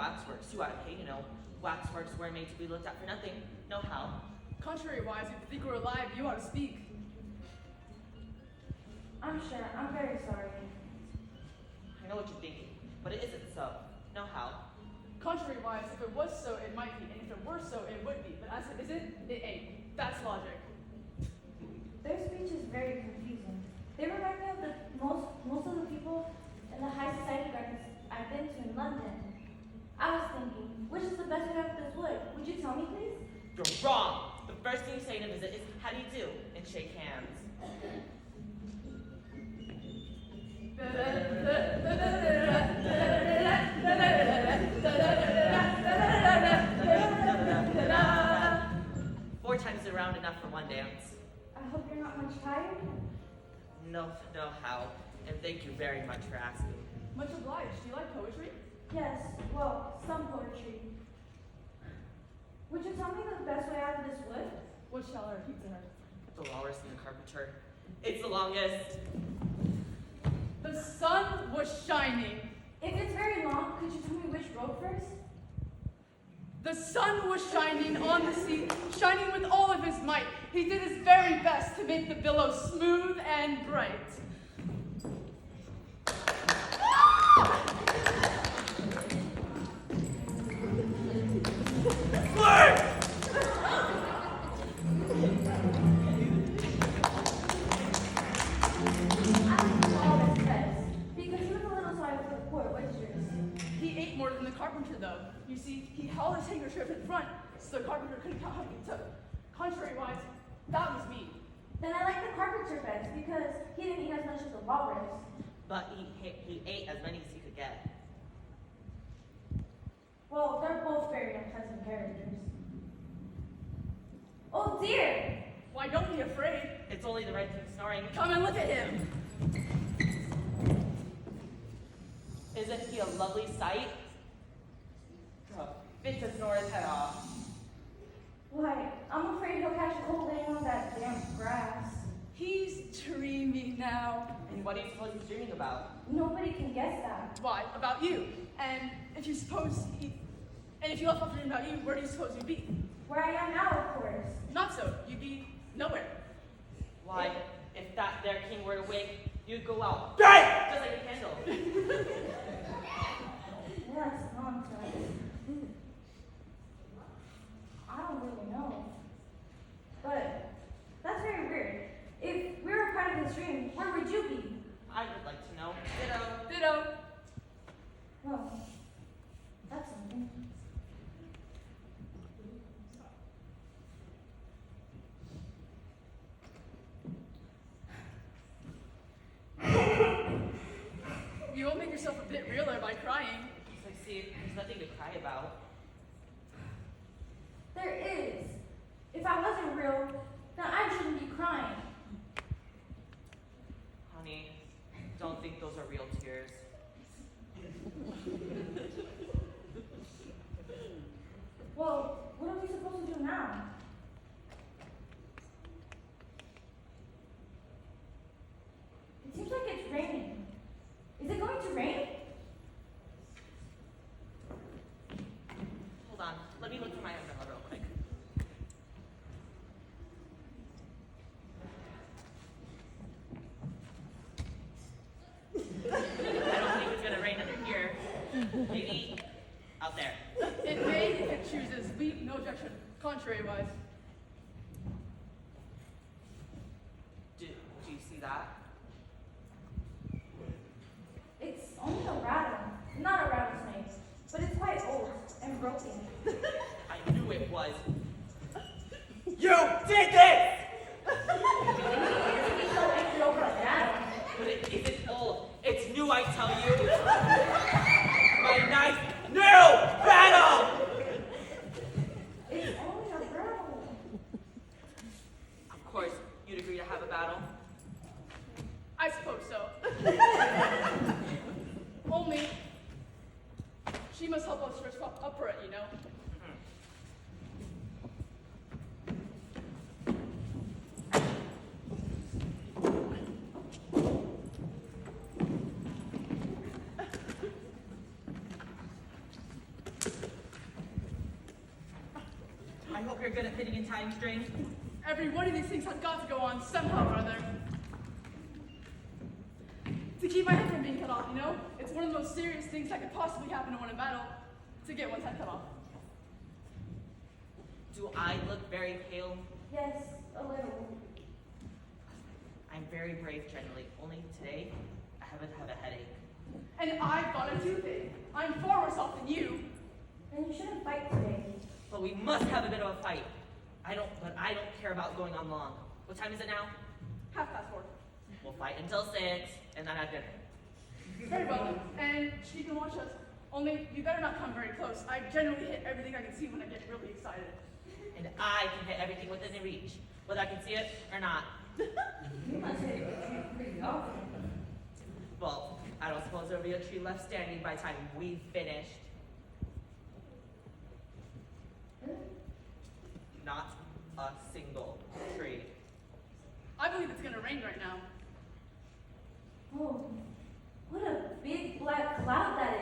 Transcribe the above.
waxworks. You ought to pay, you know. Waxworks weren't made to be looked at for nothing. No how. Contrary-wise, if you think we're alive, you ought to speak. I'm sure. I'm very sorry. I know what you're thinking, but it isn't so. No how. Contrary-wise, if it was so, it might be, and if it were so, it would be. But as it isn't, it ain't. That's logic. Their speech is very confusing. They remind me of most of the people in the high society gardens I've been to in London. I was thinking, which is the best way out of this wood? Would you tell me, please? You're wrong. The first thing you say in a visit is, how do you do? And shake hands. Four times around enough for one dance. I hope you're not much tired. No how. And thank you very much for asking. Much obliged. Do you like poetry? Yes, well, some poetry. Would you tell me the best way out of this wood? What shall I repeat to her? The walrus and the carpenter. It's the longest. The sun was shining. If it's very long, could you tell me which road first? The sun was shining on the sea, shining with all of his might. He did his very best to make the billows smooth and bright. He ate more than the carpenter, though. You see, he held his handkerchief in front, so the carpenter couldn't count how many he took. Contrary-wise, that was me. Then I like the carpenter best because he didn't eat as much as the walrus. But he ate as many as he could get. Well, they're both very unpleasant characters. Oh dear! Why, don't be afraid. It's only the red king snoring. Come and look at him. Isn't he a lovely sight? Fit to snore his head off. Why, I'm afraid he'll catch a cold laying on that damp grass. He's dreamy now. And what do you suppose he's dreaming about? Nobody can guess that. Why? About you. And if you left off dreaming about you, where do you suppose you'd be? Where I am now, of course. Not so. You'd be nowhere. Why, if that there king were to wake, you'd go out bright, just like a candle. That's nonsense. I don't really know. But that's very weird. If we were part of his dream, where would you be? I would like to know. Ditto. Ditto. Well, that's something. You won't make yourself a bit realer by crying. So see, there's nothing to cry about. There is. If I wasn't real, then I shouldn't be crying. Honey, don't think those are real tears. Well, what are we supposed to do now? It seems like it's raining. Is it going to rain? Hold on, let me look for my umbrella real quick. I don't think it's gonna rain under here. Maybe out there. It may if it chooses. We, no objection. Contrary-wise. Do you see that? It's only a rattle, not a rattlesnake, but it's quite old and broken. I knew it was. You did this! Be so angry over a rattle. But it isn't old. It's new, I tell you. My nice new battle! It's only a rattle. Of course, you'd agree to have a battle. I suppose so. Only, she must help us stretch up for it, you know. I hope you're good at fitting and tying strings. Every one of these things has got to go on somehow or other. To keep my head from being cut off, you know? It's one of the most serious things that could possibly happen to one in battle, to get one's head cut off. Do I look very pale? Yes, a little. I'm very brave generally. Only today, I haven't had a headache. And I've got a toothache. I'm far worse off than you. Then you shouldn't fight today. But we must have a bit of a fight. I don't care about going on long. What time is it now? 4:30. We'll fight until 6, and then have dinner. Very well, and she can watch us. Only, you better not come very close. I generally hit everything I can see when I get really excited. And I can hit everything within reach, whether I can see it or not. You must hit the tree pretty often. Well, I don't suppose there'll be a tree left standing by the time we've finished. Not a single tree. I believe it's gonna rain right now. Oh, what a big black cloud that